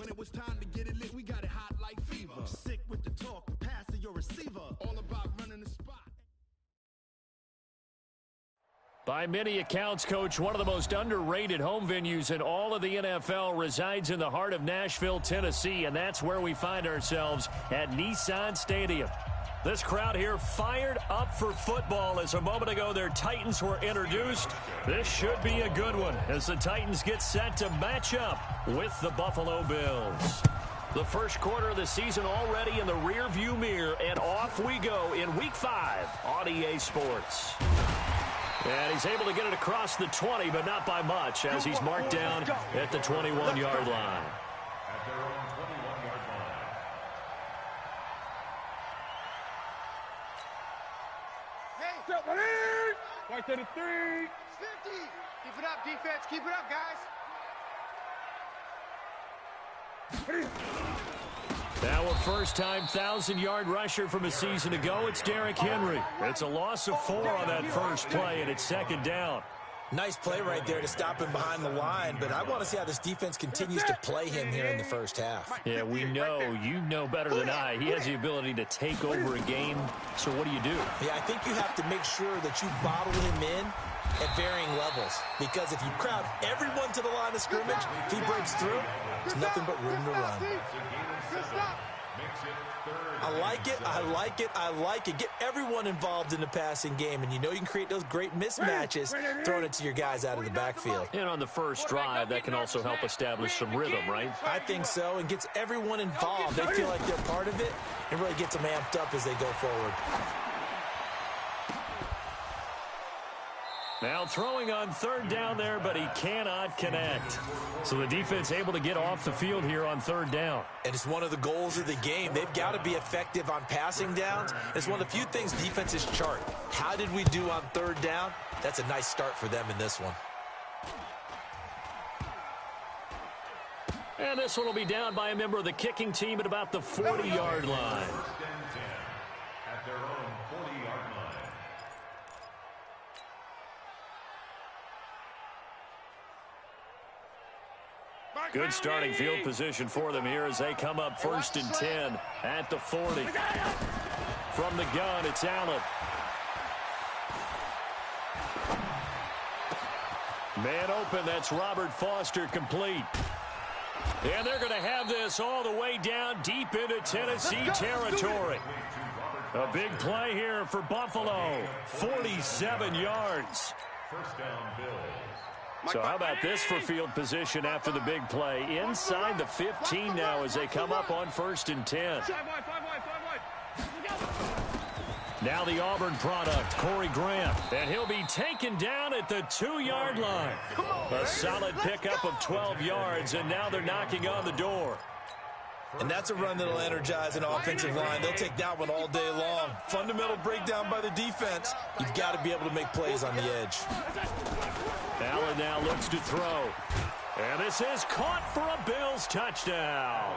When it was time to get it lit, we got it hot like fever. I'm sick with the talk, pass to your receiver. All about running the spot. By many accounts, Coach, one of the most underrated home venues in all of the NFL resides in the heart of Nashville, Tennessee, and that's where we find ourselves at Nissan Stadium. This crowd here fired up for football as a moment ago their Titans were introduced. This should be a good one as the Titans get set to match up with the Buffalo Bills. The first quarter of the season already in the rearview mirror, and off we go in Week 5 on EA Sports. And he's able to get it across the 20, but not by much as he's marked down at the 21-yard line. At their own 21-yard line. Hey! Right to the 3. 50. Keep it up, defense. Keep it up, guys. Now a first-time 1,000-yard rusher from a season ago. It's Derrick Henry. It's a loss of 4 on that first play, and it's second down. Nice play right there to stop him behind the line, but I want to see how this defense continues to play him here in the first half. Yeah, we know. You know better than I. He has the ability to take over a game, so what do you do? Yeah, I think you have to make sure that you bottle him in at varying levels, because if you crowd everyone to the line of scrimmage, if he breaks through, there's nothing but room to run. I like it, I like it, I like it. Get everyone involved in the passing game, and you know you can create those great mismatches throwing it to your guys out of the backfield. And on the first drive, that can also help establish some rhythm, right? I think so, and gets everyone involved. They feel like they're part of it, and really gets them amped up as they go forward. Now throwing on third down there, but he cannot connect. So the defense able to get off the field here on third down. And it's one of the goals of the game. They've got to be effective on passing downs. It's one of the few things defenses chart. How did we do on third down? That's a nice start for them in this one. And this one will be down by a member of the kicking team at about the 40-yard line. At their own 40-yard line. Good starting field position for them here as they come up 1st and 10 at the 40. From the gun, it's Allen. Man open, that's Robert Foster complete. And they're going to have this all the way down deep into Tennessee territory. A big play here for Buffalo. 47 yards. First down, Bills. So how about this for field position after the big play? Inside the 15 now as they come up on 1st and 10. Now the Auburn product, Corey Graham. And he'll be taken down at the 2-yard line. A solid pickup of 12 yards, and now they're knocking on the door. And that's a run that'll energize an offensive line. They'll take that one all day long. Fundamental breakdown by the defense. You've got to be able to make plays on the edge. Allen now looks to throw. And this is caught for a Bills touchdown.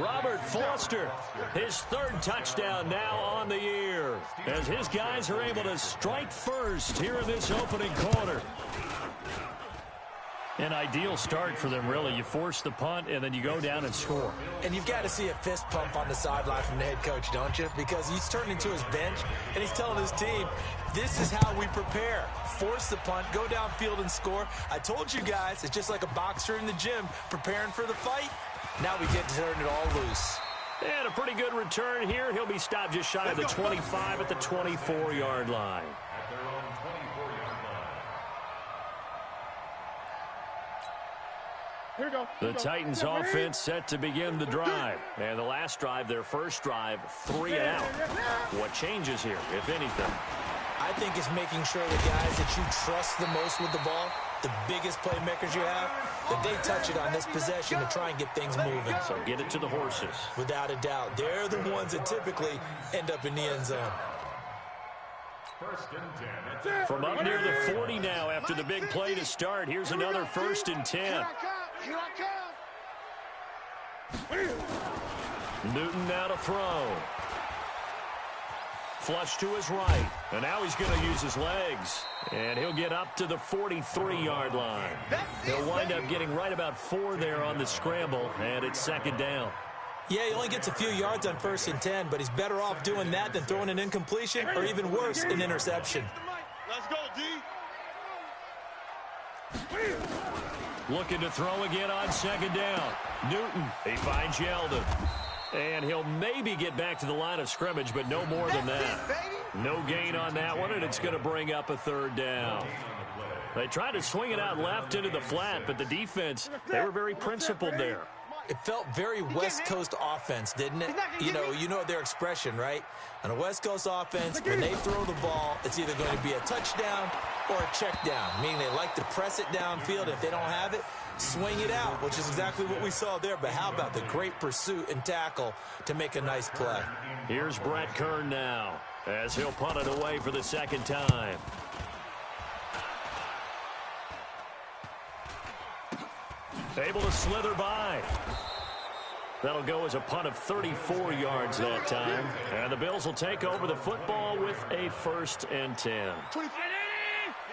Robert Foster, his 3rd touchdown now on the year, as his guys are able to strike first here in this opening quarter. An ideal start for them, really. You force the punt, and then you go down and score. And you've got to see a fist pump on the sideline from the head coach, don't you? Because he's turned into his bench, and he's telling his team, this is how we prepare. Force the punt, go downfield and score. I told you guys, it's just like a boxer in the gym preparing for the fight. Now we get to turn it all loose. And a pretty good return here. He'll be stopped just shy of the 25 at the 24-yard line. At their own 24-yard line. Here we go. The Titans offense set to begin the drive. And the last drive, their first drive, 3 and out. What changes here, if anything? I think it's making sure the guys that you trust the most with the ball, the biggest playmakers you have, that they touch it on this possession to try and get things moving. So get it to the horses. Without a doubt. They're the ones that typically end up in the end zone. First and 10. From up near the 40 now after the big play to start. Here's another 1st and 10. Here I come. Newton now to throw. Flush to his right. And now he's going to use his legs. And he'll get up to the 43-yard line. He'll wind up getting right about 4 there on the scramble, and it's second down. Yeah, he only gets a few yards on 1st and 10, but he's better off doing that than throwing an incompletion or even worse, an interception. Let's go, D. Looking to throw again on second down. Newton, he finds Yeldon. And he'll maybe get back to the line of scrimmage, but no more than that. No gain on that one, and it's going to bring up a third down. They tried to swing it out left into the flat, but the defense, they were very principled there. It felt very West Coast offense, didn't it? You know their expression, right? On a West Coast offense, when they throw the ball, it's either going to be a touchdown or a check down, meaning they like to press it downfield. If they don't have it, swing it out, which is exactly what we saw there. But how about the great pursuit and tackle to make a nice play? Here's Brett Kern now, as he'll punt it away for the second time. Able to slither by. That'll go as a punt of 34 yards that time. And the Bills will take over the football with a 1st and 10.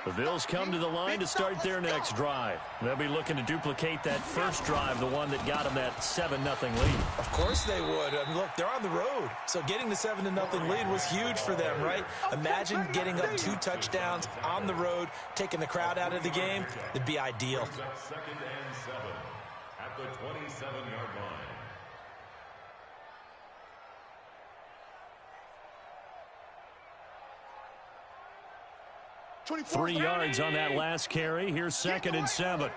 The Bills come to the line to start their next drive. They'll be looking to duplicate that first drive, the one that got them that 7-0 lead. Of course they would. I mean, look, they're on the road. So getting the 7-0 lead was huge for them, right? Imagine getting up 2 touchdowns on the road, taking the crowd out of the game. It'd be ideal. 2nd and 7 at the 27-yard line. 3 yards on that last carry. Here's 2nd and 7.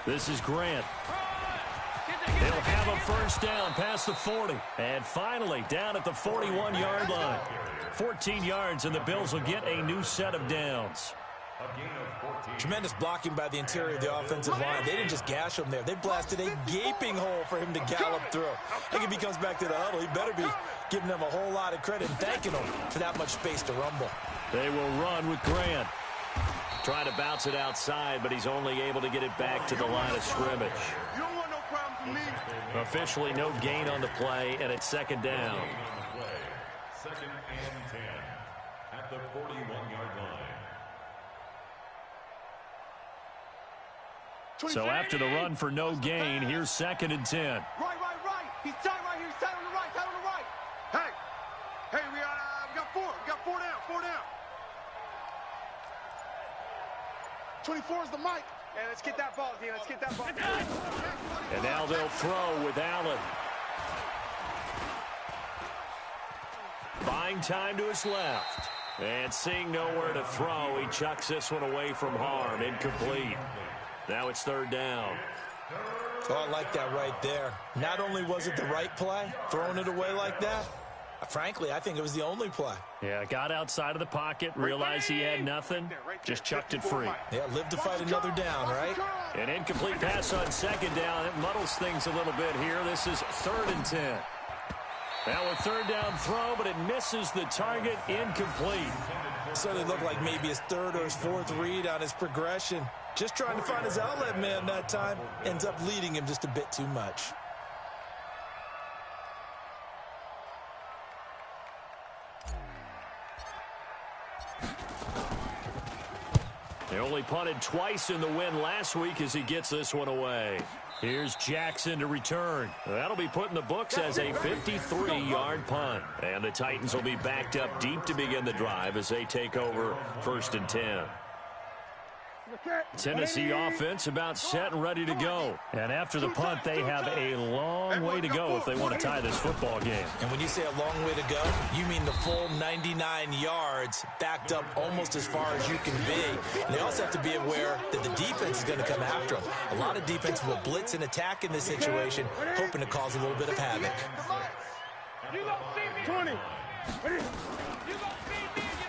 This is Grant. He'll have a first down past the 40. And finally down at the 41-yard line. 14 yards, and the Bills will get a new set of downs. Tremendous blocking by the interior of the offensive line. They didn't just gash him there. They blasted a gaping hole for him to gallop through. I think if he comes back to the huddle, he better be giving them a whole lot of credit and thanking them for that much space to rumble. They will run with Grant. Trying to bounce it outside, but he's only able to get it back to the line of scrimmage. You don't want no problem from me. Officially no gain on the play, and it's second down. 2nd and 10 at the 41-yard line. So after the run for no gain, here's 2nd and 10. Right. He's tight right here. He's tight on the right. Tight on the right. Hey, we got 4. We got 4 down. 4 down. 24 is the mic. Hey, let's get that ball, Dean. Let's get that ball. And now they'll throw with Allen. Buying time to his left. And seeing nowhere to throw, he chucks this one away from harm. Incomplete. Now it's 3rd down. Oh, I like that right there. Not only was it the right play, throwing it away like that, frankly, I think it was the only play. Yeah, got outside of the pocket, realized he had nothing, just chucked it free. Yeah, live to fight another down, right? An incomplete pass on 2nd down. It muddles things a little bit here. This is 3rd and 10. Now a 3rd down throw, but it misses the target. Incomplete. Certainly looked like maybe his 3rd or his 4th read on his progression. Just trying to find his outlet man that time. Ends up leading him just a bit too much. They only punted twice in the win last week as he gets this one away. Here's Jackson to return. That'll be put in the books as a 53-yard punt. And the Titans will be backed up deep to begin the drive as they take over 1st and 10. Tennessee offense about set and ready to go. And after the punt, they have a long way to go if they want to tie this football game. And when you say a long way to go, you mean the full 99 yards backed up almost as far as you can be. And they also have to be aware that the defense is going to come after them. A lot of defense will blitz and attack in this situation, hoping to cause a little bit of havoc. 20.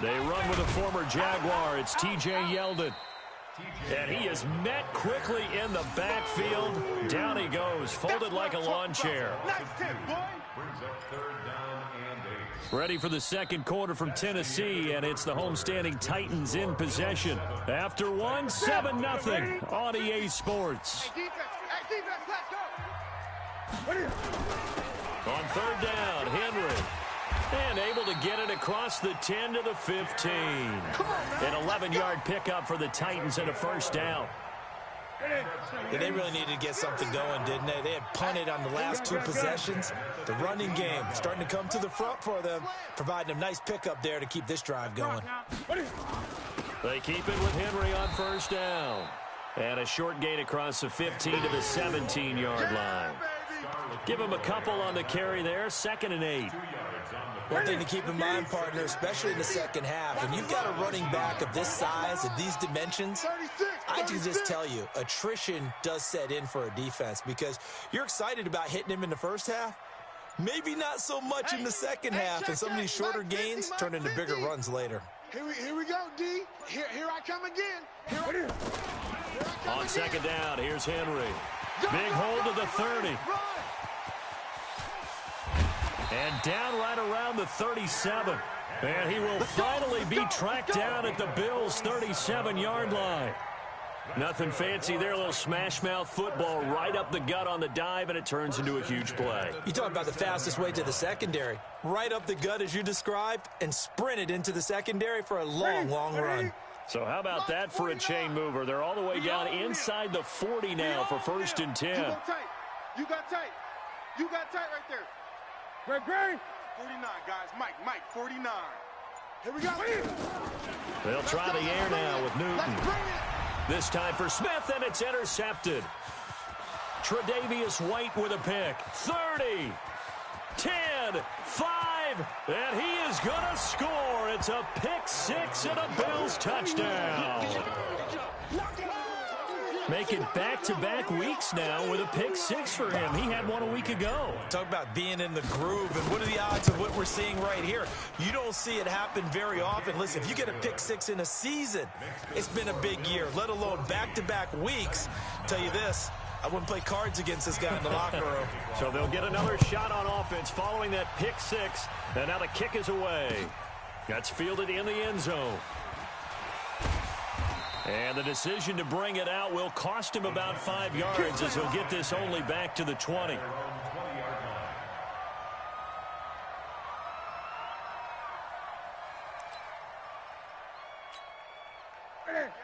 They run with a former Jaguar. It's T.J. Yeldon. And he is met quickly in the backfield. Down he goes, folded like a lawn chair. Ready for the 2nd quarter from Tennessee, and it's the homestanding Titans in possession. After one, 7-0 on EA Sports. Hey, defense, let's go. On third down, Henry. And able to get it across the 10 to the 15. An 11-yard pickup for the Titans and a first down. Yeah, they really needed to get something going, didn't they? They had punted on the last two possessions. The running game starting to come to the front for them, providing a nice pickup there to keep this drive going. They keep it with Henry on first down. And a short gain across the 15 to the 17-yard line. Give him a couple on the carry there, 2nd and 8. One thing to keep in mind, partner, especially in the second half, when you've got a running back of this size, of these dimensions, I can just tell you, attrition does set in for a defense because you're excited about hitting him in the first half. Maybe not so much in the second half, and some of these shorter gains turn into bigger runs later. Here we go, D. Here I come again. On second down, here's Henry. Big hold to the 30. And down right around the 37. And he will finally be tracked down at the Bills' 37-yard line. Nothing fancy there, a little smash-mouth football right up the gut on the dive, and it turns into a huge play. You talk about the fastest way to the secondary. Right up the gut as you described, and sprinted into the secondary for a long, long run. So how about that for a chain mover? They're all the way down inside the 40 now for 1st and 10. You got tight. You got tight. You got tight right there. Greg. 49, guys. Mike, 49. Here we go. They'll try the air now with Newton. This time for Smith, and it's intercepted. Tre'Davious White with a pick. 30, 10, 5, and he is going to score. It's a pick 6 and a Bills touchdown. Making back-to-back weeks now with a pick 6 for him. He had one a week ago. Talk about being in the groove, and what are the odds of what we're seeing right here? You don't see it happen very often. Listen, if you get a pick 6 in a season, it's been a big year, let alone back-to-back weeks. I'll tell you this, I wouldn't play cards against this guy in the locker room. So they'll get another shot on offense following that pick 6, and now the kick is away. That's fielded in the end zone. And the decision to bring it out will cost him about 5 yards as he'll get this only back to the 20.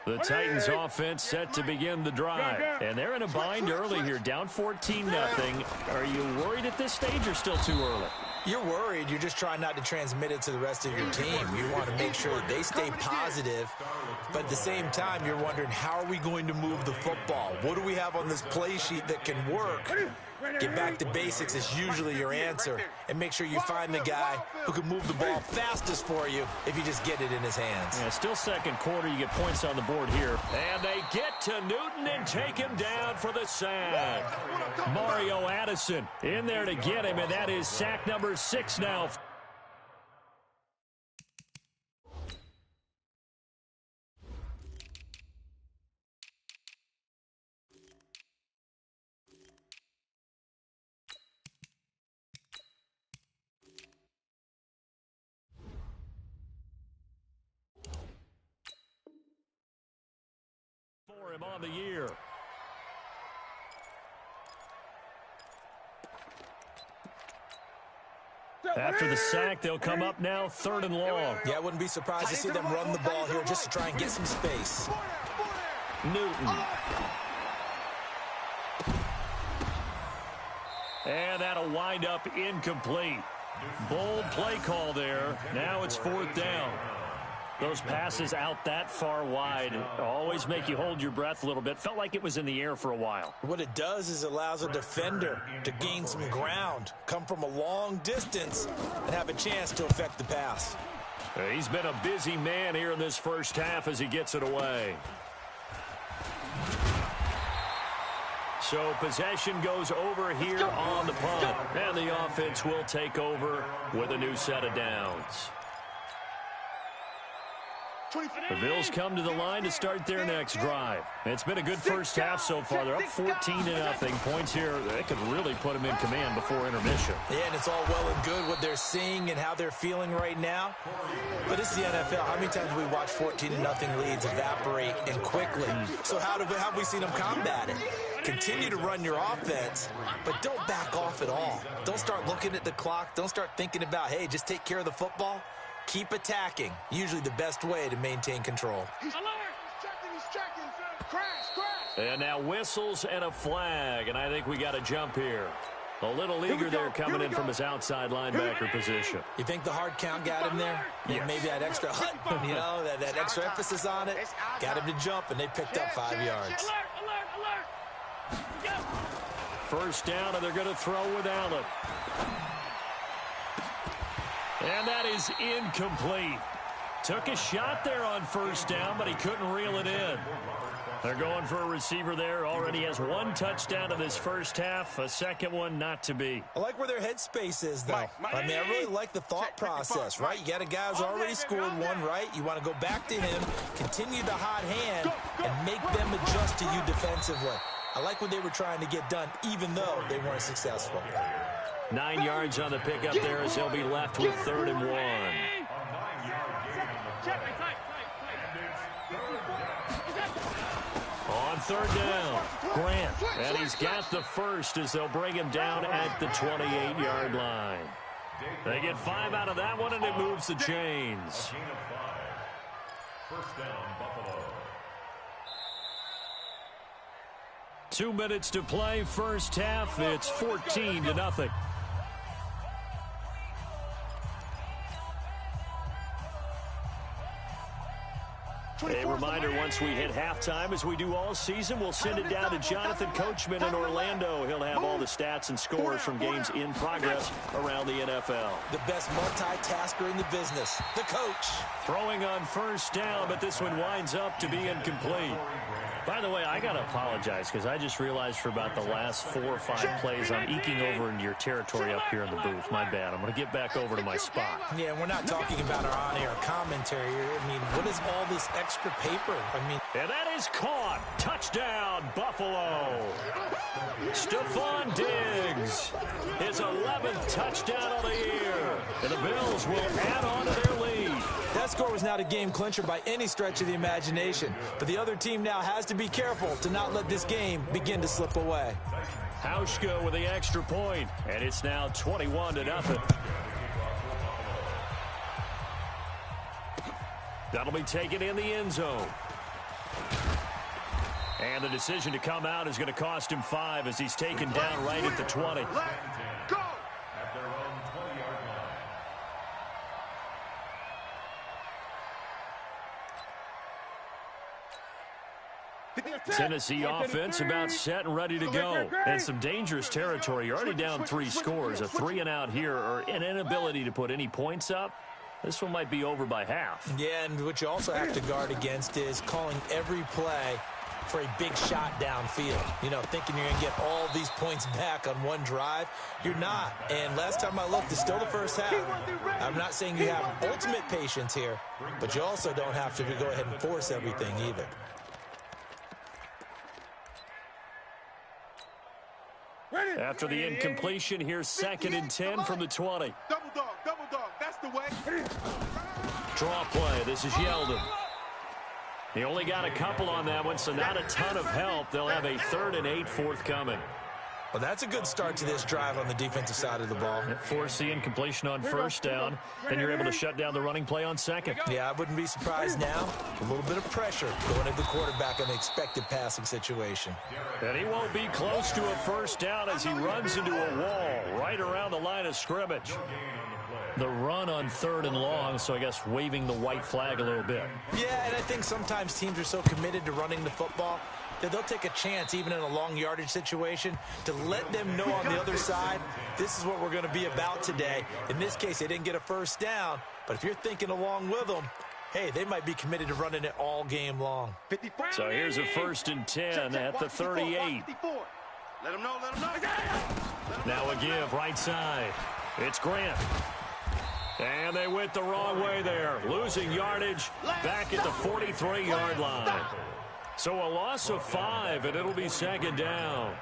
The Titans offense set to begin the drive. And they're in a bind early here, down 14-0. Are you worried at this stage or still too early? You're worried. You're just trying not to transmit it to the rest of your team. You want to make sure that they stay positive. But at the same time, you're wondering, how are we going to move the football? What do we have on this play sheet that can work? Get back to basics is usually your answer. And make sure you find the guy who can move the ball fastest for you if you just get it in his hands. Yeah, still second quarter. You get points on the board here. And they get to Newton and take him down for the sack. Mario Addison in there to get him, and that is sack number 6 now. For him on the year. After the sack, they'll come up now 3rd and long. Yeah, I wouldn't be surprised to see them run the ball here just to try and get some space. Newton. And that'll wind up incomplete. Bold play call there. Now it's 4th down. Those passes out that far wide always make you hold your breath a little bit. Felt like it was in the air for a while. What it does is allows a defender to gain some ground, come from a long distance, and have a chance to affect the pass. He's been a busy man here in this first half as he gets it away. So possession goes over here on the punt. And the offense will take over with a new set of downs. The Bills come to the line to start their next drive. It's been a good first half so far. They're up 14-0. Points here, they could really put them in command before intermission. Yeah, and it's all well and good what they're seeing and how they're feeling right now. But this is the NFL. How many times have we watched 14-0 leads evaporate and quickly? So how have we seen them combat it? continue to run your offense, but don't back off at all. Don't start looking at the clock. Don't start thinking about, hey, just take care of the football. Keep attacking. Usually the best way to maintain control. He's checking. Crash. And now whistles and a flag, and I think we got a jump here. A little eager there coming in from his outside linebacker position. You think the hard count got him there? Yeah. Maybe that extra that extra emphasis on it got him to jump, and they picked up 5 yards. First down, and they're going to throw with Allen. And that is incomplete. Took a shot there on first down, but he couldn't reel it in. They're going for a receiver there. Already has 1 touchdown in this first half. A second one not to be. I like where their headspace is, though. I really like the thought process, right? You got a guy who's already scored 1, right? You want to go back to him, continue the hot hand, and make them adjust to you defensively. I like what they were trying to get done, even though they weren't successful. 9 yards on the pickup there as they'll be left with 3rd and 1. On 3rd down, Grant, and he's got the first as they'll bring him down at the 28-yard line. They get 5 out of that one, and it moves the chains. First down, Buffalo. 2 minutes to play, first half. It's 14-0. A reminder, once we hit halftime, as we do all season, we'll send it down to Jonathan Coachman in Orlando. He'll have all the stats and scores from games in progress around the NFL. The best multitasker in the business, the coach. Throwing on first down, but this one winds up to be incomplete. By the way, I got to apologize because I just realized for about the last 4 or 5 plays, I'm eking over into your territory up here in the booth. My bad. I'm going to get back over to my spot. Yeah, we're not talking about our on-air commentary here. I mean, what is all this extra paper? And that is caught. Touchdown, Buffalo. Stephon Diggs, his 11th touchdown of the year. And the Bills will add on to their lead. That score was not a game clincher by any stretch of the imagination. But the other team now has to be careful to not let this game begin to slip away. Hauschka with the extra point, and it's now 21-0. That'll be taken in the end zone. And the decision to come out is going to cost him 5 as he's taken down right at the 20. Go! At their own 20-yard line. Tennessee offense about set and ready to go. And some dangerous territory. You're already down 3 scores. A 3 and out here, or an inability to put any points up. This one might be over by half. Yeah, and what you also have to guard against is calling every play for a big shot downfield. You know, thinking you're going to get all these points back on one drive. You're not. And last time I looked, it's still the first half. I'm not saying you have ultimate patience here, but you also don't have to go ahead and force everything either. After the incompletion, here's 2nd and 10 from the 20. Double dog, that's the way. Draw play, this is Yeldon. He only got a couple on that one, so not a ton of help. They'll have a 3rd and 8 forthcoming. Well, that's a good start to this drive on the defensive side of the ball. Force the incompletion on first down, then you're able to shut down the running play on second. Yeah, I wouldn't be surprised now. A little bit of pressure going at the quarterback on the expected passing situation. And he won't be close to a first down as he runs into a wall right around the line of scrimmage. The run on 3rd and long, so I guess waving the white flag a little bit. Yeah, and I think sometimes teams are so committed to running the football that they'll take a chance, even in a long yardage situation, to let them know on the other side, this is what we're going to be about today. In this case, they didn't get a first down, but if you're thinking along with them, hey, they might be committed to running it all game long. So here's a 1st and 10 at the 38. Let him know. Now a give right side. It's Grant. And they went the wrong way there, losing yardage back at the 43-yard line. So a loss of 5, and it'll be 2nd down.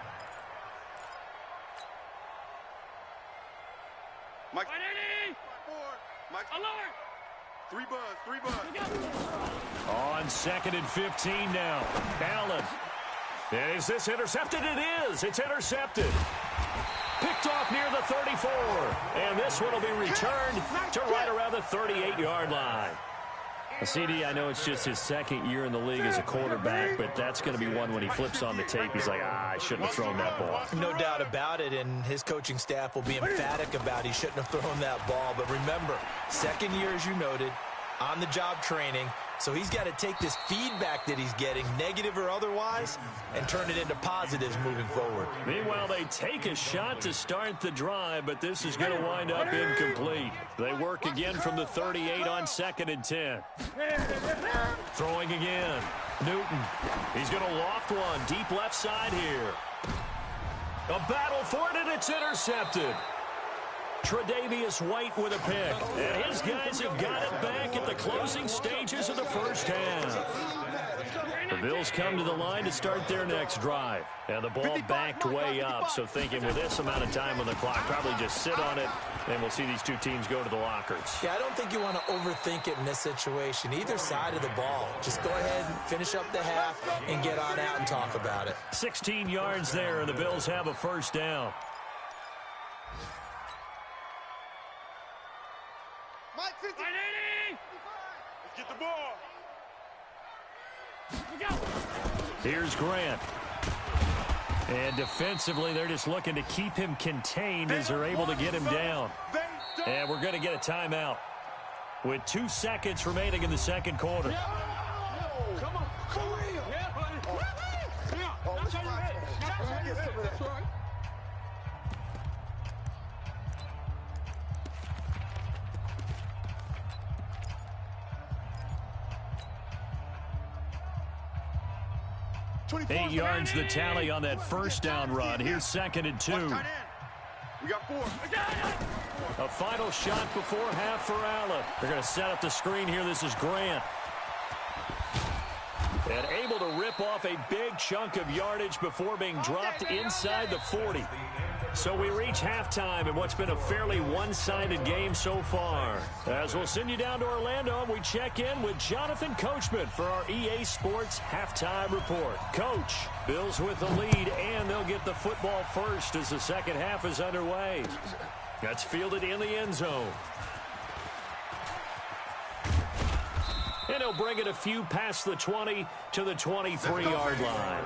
Mike. Mike. Alert. 3 buzz. On 2nd and 15 now. Allen. And is this intercepted? It is. It's intercepted. Picked off near the 34. And this one will be returned to right around the 38-yard line. CD, I know it's just his second year in the league as a quarterback, but that's going to be one when he flips on the tape. He's like, I shouldn't have thrown that ball. No doubt about it, and his coaching staff will be emphatic about he shouldn't have thrown that ball. But remember, second year, as you noted, on-the-job training. So he's got to take this feedback that he's getting, negative or otherwise, and turn it into positives moving forward. Meanwhile, they take a shot to start the drive, but this is going to wind up incomplete. They work again from the 38 on 2nd and 10. Throwing again. Newton. He's going to loft one deep left side here. A battle for it, and it's intercepted. Tre'Davious White with a pick. And his guys have got it back at the closing stages of the first half. The Bills come to the line to start their next drive. And the ball backed way up, so thinking with this amount of time on the clock, probably just sit on it, and we'll see these two teams go to the lockers. Yeah, I don't think you want to overthink it in this situation. Either side of the ball. Just go ahead and finish up the half and get on out and talk about it. 16 yards there, and the Bills have a first down. Let's get the ball. Here's Grant. And defensively, they're just looking to keep him contained as they're able to get him down. And we're going to get a timeout with 2 seconds remaining in the second quarter. Come on. Eight yards the tally on that first down run. Here's 2nd and 2. We got 4. A final shot before half for Allen. They're going to set up the screen here. This is Grant. And able to rip off a big chunk of yardage before being dropped inside the 40. So we reach halftime in what's been a fairly one-sided game so far. As we'll send you down to Orlando, we check in with Jonathan Coachman for our EA Sports Halftime Report. Coach, Bills with the lead, and they'll get the football first as the second half is underway. That's fielded in the end zone. And he'll bring it a few past the 20 to the 23-yard line.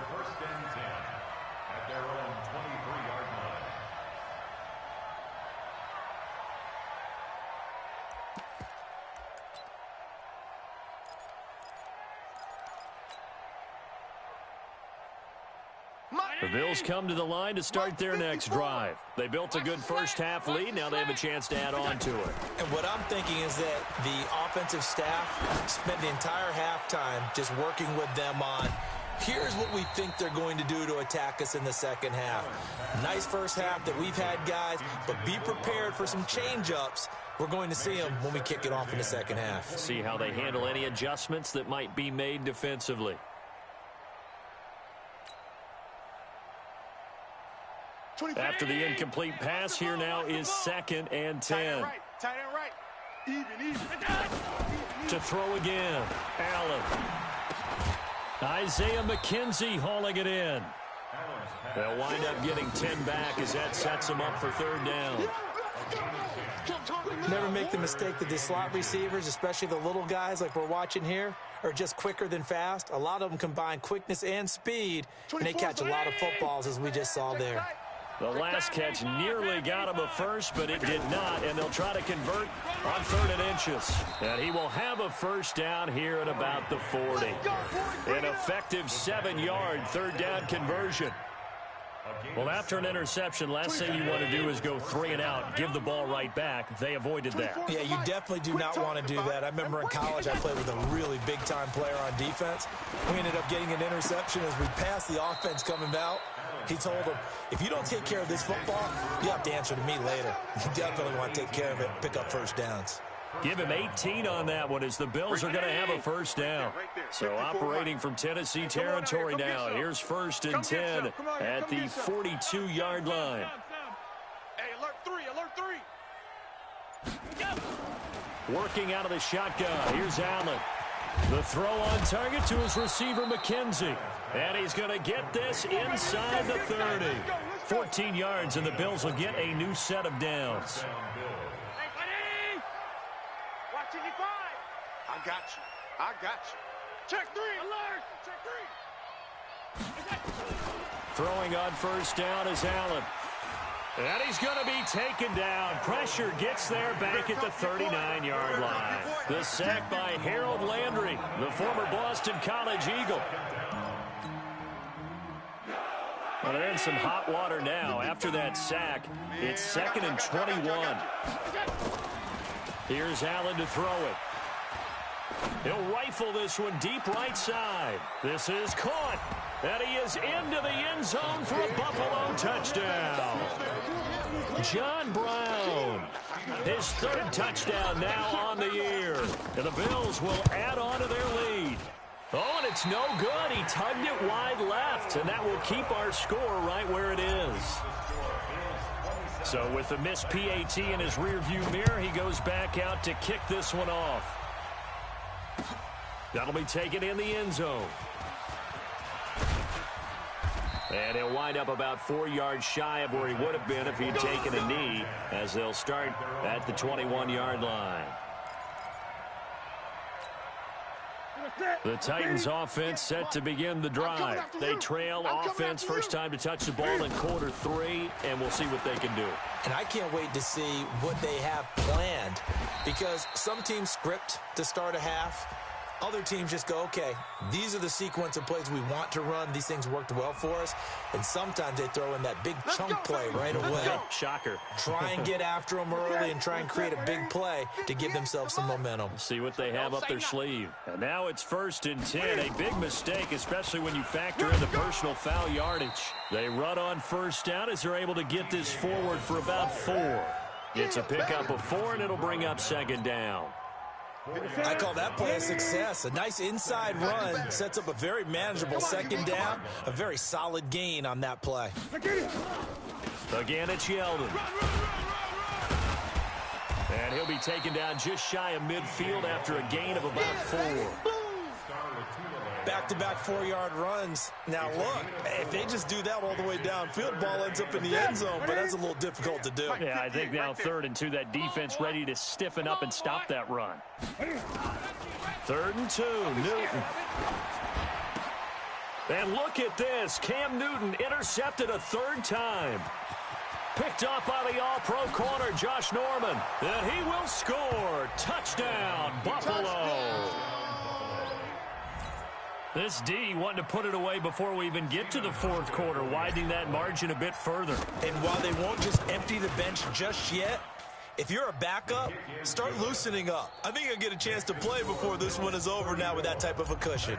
The Bills come to the line to start their next drive. They built a good first-half lead. Now they have a chance to add on to it. And what I'm thinking is that the offensive staff spent the entire halftime just working with them on, here's what we think they're going to do to attack us in the second half. Nice first half that we've had, guys, but be prepared for some change-ups. We're going to see them when we kick it off in the second half. See how they handle any adjustments that might be made defensively. After the incomplete pass, here now is 2nd and 10. Tight end right. Even. To throw again, Allen. Isaiah McKenzie hauling it in. They'll wind up getting 10 back as that sets them up for third down. Never make the mistake that the slot receivers, especially the little guys like we're watching here, are just quicker than fast. A lot of them combine quickness and speed, and they catch a lot of footballs, as we just saw there. The last catch nearly got him a first, but it did not, and they'll try to convert on 3rd and inches. And he will have a first down here at about the 40. An effective 7-yard third down conversion. Well, after an interception, last thing you want to do is go 3 and out, give the ball right back. They avoided that. Yeah, you definitely do not want to do that. I remember in college I played with a really big-time player on defense. We ended up getting an interception as we passed the offense coming out. He told him, if you don't take care of this football, you have to answer to me later. You definitely want to take care of it, pick up first downs. Give him 18 on that one as the Bills are going to have a first down. So operating from Tennessee territory now. Here's 1st and 10 at the 42-yard line. Hey, alert 3. Working out of the shotgun. Here's Allen. The throw on target to his receiver, McKenzie. And he's going to get this inside the 30. 14 yards, and the Bills will get a new set of downs. I got you. I got you. Check 3. Alert. Check 3. Throwing on first down is Allen. And he's going to be taken down. Pressure gets there back at the 39-yard line. The sack by Harold Landry, the former Boston College Eagle. Well, they're in some hot water now. After that sack, it's 2nd and 21. Here's Allen to throw it. He'll rifle this one deep right side. This is caught. And he is into the end zone for a Buffalo touchdown. John Brown, his 3rd touchdown now on the year. And the Bills will add on to their lead. Oh, and it's no good. He tugged it wide left, and that will keep our score right where it is. So with the missed PAT in his rearview mirror, he goes back out to kick this one off. That'll be taken in the end zone. And he'll wind up about 4 yards shy of where he would have been if he'd taken a knee, as they'll start at the 21-yard line. The Titans offense set to begin the drive. They trail offense first time to touch the ball in quarter 3, and we'll see what they can do. And I can't wait to see what they have planned, because some teams script to start a half. Other teams just go, okay, these are the sequence of plays we want to run. These things worked well for us. And sometimes they throw in that big chunk play right away. Shocker. Try and get after them early and try and create a big play to give themselves some momentum. See what they have up their sleeve. And now it's 1st and 10. A big mistake, especially when you factor in the personal foul yardage. They run on first down as they're able to get this forward for about 4. It's a pickup of 4, and it'll bring up 2nd down. I call that play a success. A nice inside run sets up a very manageable 2nd down. A very solid gain on that play. Again, it's Yeldon. And he'll be taken down just shy of midfield after a gain of about 4. Back-to-back 4-yard runs. Now, look, if they just do that all the way downfield, ball ends up in the end zone, but that's a little difficult to do. Yeah, I think now 3rd and 2, that defense ready to stiffen up and stop that run. 3rd and 2, Newton. And look at this. Cam Newton intercepted a 3rd time. Picked off by the all-pro corner, Josh Norman. And he will score. Touchdown, Buffalo. This D wanting to put it away before we even get to the 4th quarter, widening that margin a bit further. And while they won't just empty the bench just yet, if you're a backup, start loosening up. I think you'll get a chance to play before this one is over now with that type of a cushion.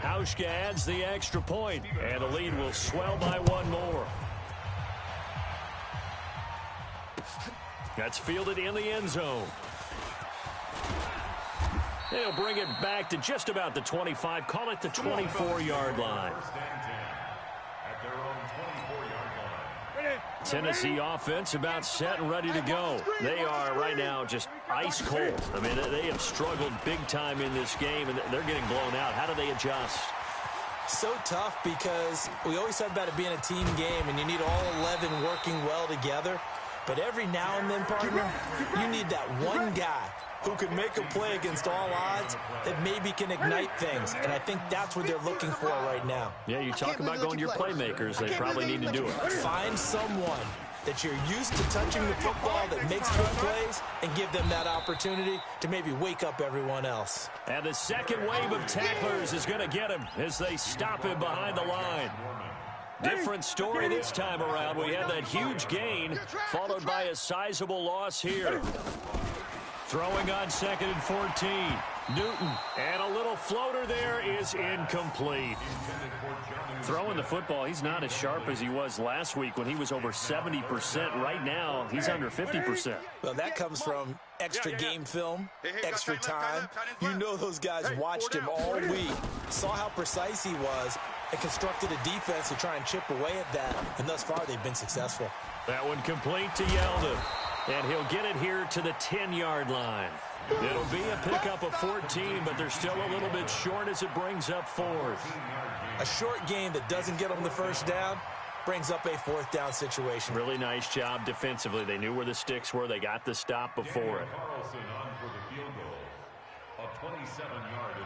Hauschka adds the extra point, and the lead will swell by 1 more. That's fielded in the end zone. They'll bring it back to just about the 25, call it the 24-yard line. Tennessee offense about set and ready to go. They are right now just ice cold. I mean, they have struggled big time in this game, and they're getting blown out. How do they adjust? So tough, because we always talk about it being a team game, and you need all 11 working well together. But every now and then, partner, you need that one guy who can make a play against all odds that maybe can ignite things. And I think that's what they're looking for right now. Yeah, you talk about going to your playmakers. They probably need to do it. Find someone that you're used to touching the football that makes good plays and give them that opportunity to maybe wake up everyone else. And the second wave of tacklers is going to get him as they stop him behind the line. Different story this time around. We had that huge gain followed by a sizable loss here. Throwing on 2nd and 14. Newton. And a little floater there is incomplete. Throwing the football, he's not as sharp as he was last week when he was over 70%. Right now, he's under 50%. Well, that comes from extra game film, extra time. You know those guys watched him all week, saw how precise he was, and constructed a defense to try and chip away at that. And thus far, they've been successful. That one complete to Yeldon. And he'll get it here to the 10-yard line. It'll be a pickup of 14, but they're still a little bit short as it brings up fourth. A short game that doesn't get them the first down brings up a fourth down situation. Really nice job defensively. They knew where the sticks were. They got the stop before it. Carlson on for the field goal. A 27-yard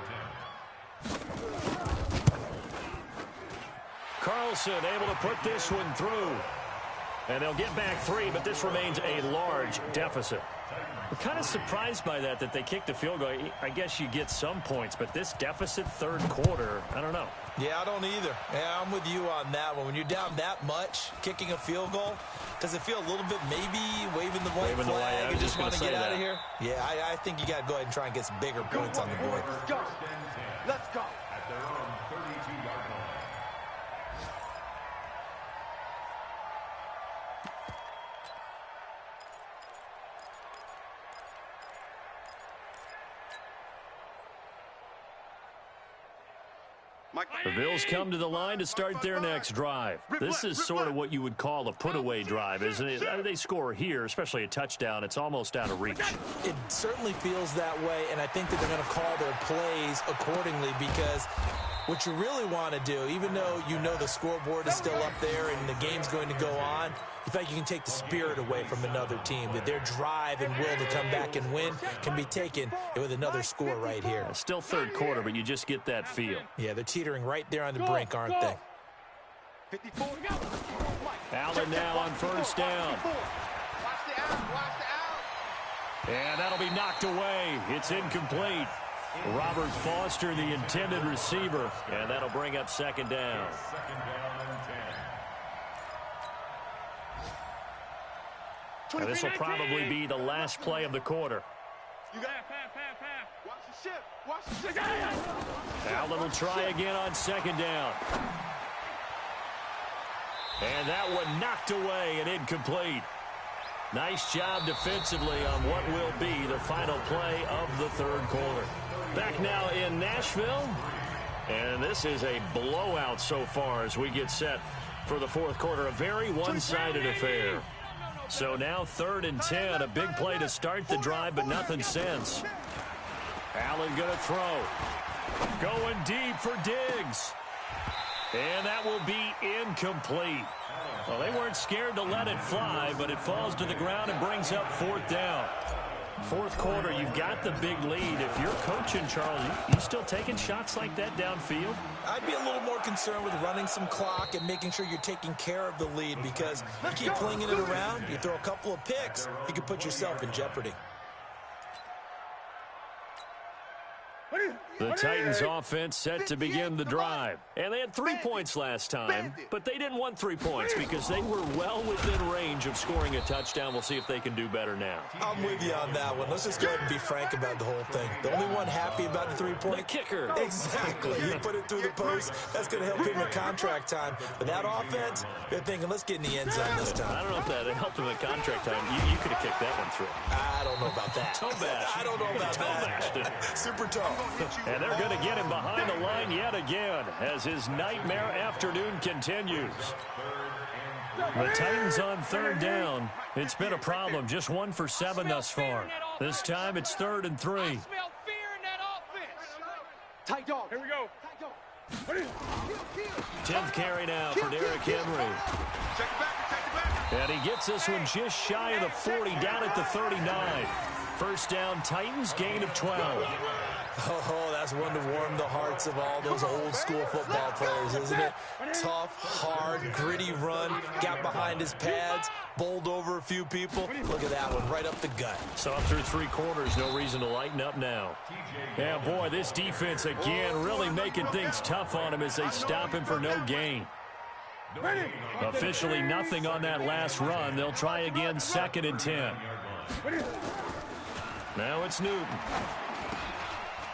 attempt. Carlson able to put this one through. And they'll get back 3, but this remains a large deficit. I'm kind of surprised by that they kicked the field goal. I guess you get some points, but this deficit third quarter, I don't know. Yeah, I don't either. Yeah, I'm with you on that one. When you're down that much, kicking a field goal, does it feel a little bit maybe waving the white flag and just want to get out of here? Yeah, I think you got to go ahead and try and get some bigger points on the board. Let's go. Let's go. At their own 32-yard line. The Bills come to the line to start their next drive. This is sort of what you would call a put-away drive, isn't it? They score here, especially a touchdown. It's almost out of reach. It certainly feels that way, and I think that they're going to call their plays accordingly because what you really want to do, even though you know the scoreboard is still up there and the game's going to go on, in fact, you can take the spirit away from another team, that their drive and will to come back and win can be taken with another score right here. Still third quarter, but you just get that feel. Yeah, they're teetering right there on the brink, aren't they? 54. Allen now on first down. Watch the out. Watch the out. And that'll be knocked away. It's incomplete. Robert Foster, the intended receiver, and that'll bring up second down. Second down and 10. And this will probably be the last play of the quarter. You got Watch the ship. Watch the ship. Allen will try again on second down. And that one knocked away and incomplete. Nice job defensively on what will be the final play of the third quarter. Back now in Nashville. And this is a blowout so far as we get set for the fourth quarter. A very one-sided affair. So now 3rd and 10. A big play to start the drive, but nothing since. Allen going to throw. Going deep for Diggs. And that will be incomplete. Well, they weren't scared to let it fly, but it falls to the ground and brings up 4th down. Fourth quarter, you've got the big lead. If you're coaching, Charles, you still taking shots like that downfield? I'd be a little more concerned with running some clock and making sure you're taking care of the lead because you keep flinging it around, you throw a couple of picks, you can put yourself in jeopardy. The Titans offense set to begin the drive. And they had 3 points last time, but they didn't want 3 points because they were well within range of scoring a touchdown. We'll see if they can do better now. I'm with you on that one. Let's just go ahead and be frank about the whole thing. The only one happy about the 3-point The kicker. Exactly. You put it through the post. That's going to help him in contract time. But that offense, they're thinking, let's get in the end zone this time. I don't know if that helped him in contract time. You could have kicked that one through. I don't know about that. Toe bash. I don't know about bashed it. that. Super tough. And they're going to get him behind the line yet again as his nightmare afternoon continues. The Titans on 3rd down. It's been a problem. Just 1 for 7 thus far. This time it's 3rd and 3. I smell fear in that offense. Tight dog. Here we go. 10th carry now for Derrick Henry. Check it back. And he gets this one just shy of the 40, down at the 39. First down, Titans, gain of 12. Oh, that's one to warm the hearts of all those old school football players, isn't it? Tough, hard, gritty run, got behind his pads, bowled over a few people. Look at that one, right up the gut. Saw through 3 quarters, no reason to lighten up now. Yeah, boy, this defense again really making things tough on him as they stop him for no gain. Officially nothing on that last run. They'll try again, 2nd and 10. Now it's Newton.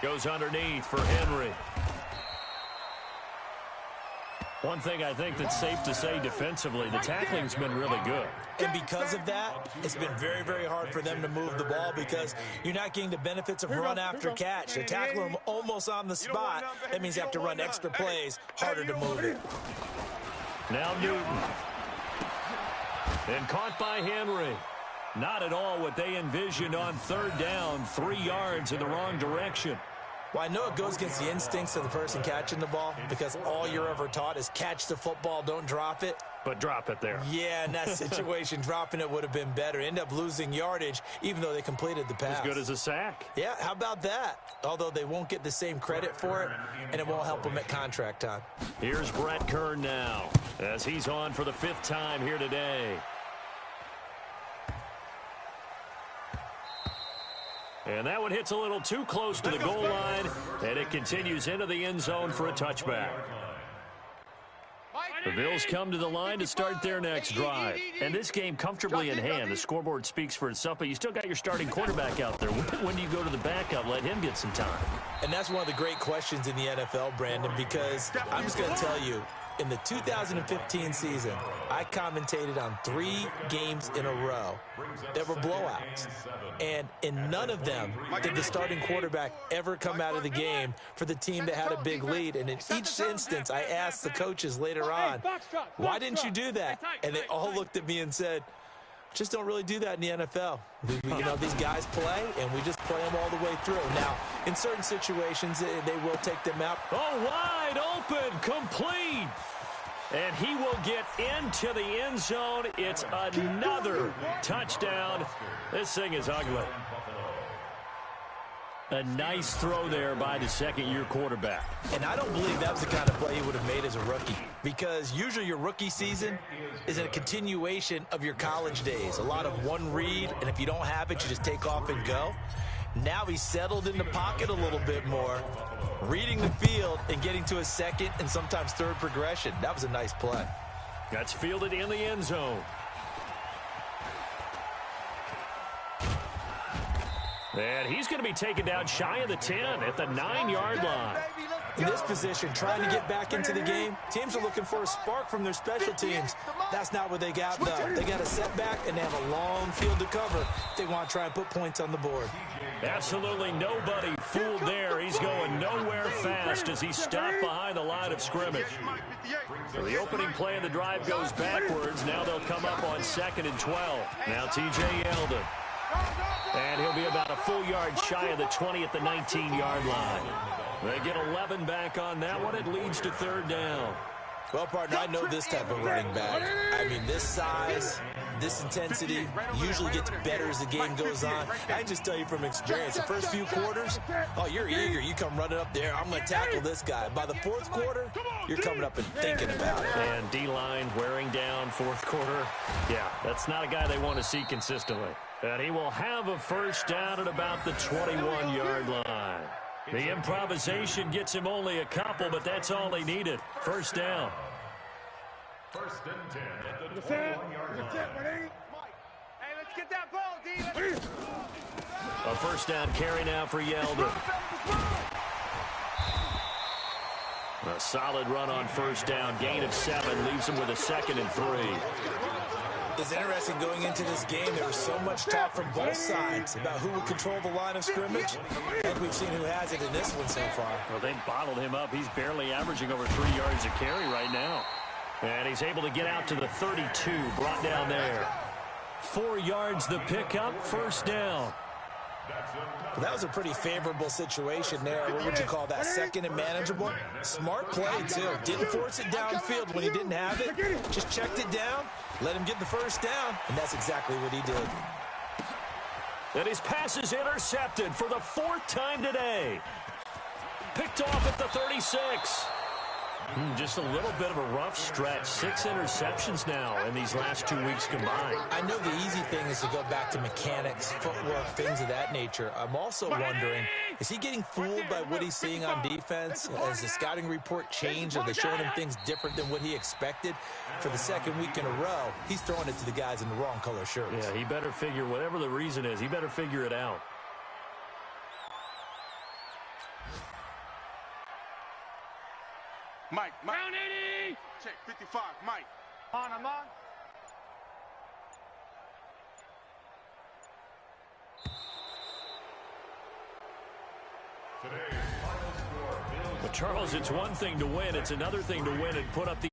Goes underneath for Henry. One thing I think that's safe to say defensively, the tackling's been really good. And because of that, it's been very, very hard for them to move the ball because you're not getting the benefits of run after catch. They tackle him almost on the spot. That means you have to run extra plays, harder to move it. Now Newton. And caught by Henry. Not at all what they envisioned on third down, 3 yards in the wrong direction. Well, I know it goes against the instincts of the person catching the ball because all you're ever taught is catch the football, don't drop it. But drop it there. Yeah, in that situation, dropping it would have been better. End up losing yardage, even though they completed the pass. As good as a sack. Yeah, how about that? Although they won't get the same credit for it, and it won't help them at contract time. Here's Brett Kern now, as he's on for the 5th time here today. And that one hits a little too close to the goal line, and it continues into the end zone for a touchback. The Bills come to the line to start their next drive. And this game comfortably in hand. The scoreboard speaks for itself, but you still got your starting quarterback out there. When do you go to the backup? Let him get some time. And that's one of the great questions in the NFL, Brandon, because I'm just going to tell you, in the 2015 season, I commentated on 3 games in a row that were blowouts. And in none of them did the starting quarterback ever come out of the game for the team that had a big lead. And in each instance, I asked the coaches later on, why didn't you do that? And they all looked at me and said, just don't really do that in the NFL. You know, these guys play, and we just play them all the way through. Now, in certain situations, they will take them out. Oh, wide open, complete. And he will get into the end zone. It's another touchdown. This thing is ugly. A nice throw there by the second-year quarterback. And I don't believe that was the kind of play he would have made as a rookie, because usually your rookie season is a continuation of your college days. A lot of one read, and if you don't have it, you just take off and go. Now he's settled in the pocket a little bit more, reading the field and getting to a second and sometimes third progression. That was a nice play. That's fielded in the end zone. And he's going to be taken down shy of the 10 at the 9-yard line. In this position, trying to get back into the game, teams are looking for a spark from their special teams. That's not what they got, though. They got a setback, and they have a long field to cover if they want to try and put points on the board. Absolutely nobody fooled there. He's going nowhere fast as he stopped behind the line of scrimmage. So the opening play of the drive goes backwards. Now they'll come up on 2nd and 12. Now T.J. Yeldon. And he'll be about a full yard shy of the 20 at the 19-yard line. They get 11 back on that one. It leads to 3rd down. Well, partner, I know this type of running back. I mean, this size, this intensity usually gets better as the game goes on. I can just tell you from experience, the first few quarters, oh, you're eager. You come running up there. I'm going to tackle this guy. By the 4th quarter, you're coming up and thinking about it. And D-line wearing down 4th quarter. Yeah, that's not a guy they want to see consistently. And he will have a first down at about the 21-yard line. The improvisation gets him only a couple, but that's all he needed. First down. 1st and 10 at the 21-yard line. Hey, let's get that ball, D. A first down carry now for Yeldon. A solid run on first down. Gain of 7 leaves him with a 2nd and 3. It's interesting going into this game. There was so much talk from both sides about who would control the line of scrimmage, and we've seen who has it in this one so far. Well, they bottled him up. He's barely averaging over 3 yards a carry right now. And he's able to get out to the 32, brought down there. 4 yards the pickup, first down. Well, that was a pretty favorable situation there. What would you call that? 2nd and manageable? Smart play, too. Didn't force it downfield when he didn't have it. Just checked it down, let him get the first down, and that's exactly what he did. And his pass is intercepted for the 4th time today. Picked off at the 36. Just a little bit of a rough stretch. 6 interceptions now in these last 2 weeks combined. I know the easy thing is to go back to mechanics, footwork, things of that nature. I'm also wondering, is he getting fooled by what he's seeing on defense? Has the scouting report changed? Are they showing him things different than what he expected? For the 2nd week in a row, he's throwing it to the guys in the wrong color shirts. Yeah, he better figure, whatever the reason is, he better figure it out. Mike. Round 80. Check 55, Mike. I'm on. But Charles, it's one thing to win. It's another thing to win and put up the